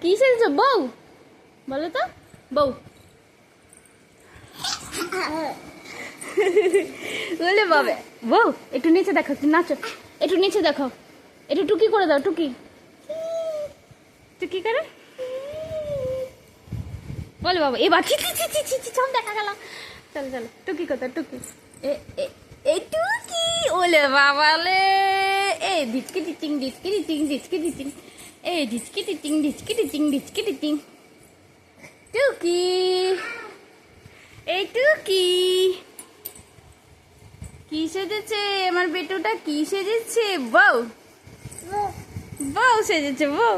কি সেজেছো বউ? বলো তো বউ। বলে বাবা বউ একটু নিচে দেখো, একটু নাচো, একটু নিচে দেখো, একটু টুকি করে দাও, টুকি টুকি করে বলে বাবা। এবার সব দেখা গেল। চলো চলো টুকি কোথায়, টুকি এই টুকি। ওলে বাবালে এই ডিচকি টিচিং ডিচকি টিচিং ডিচকি টিচিং, এই ডিচকি টিচিং ডিচকি টিচিং ডিচকি টিচিং। টুকি এই টুকি কি সেজেছে আমার বেটুটা, কি সেজেছে? বউ বউ সেজেছে বউ।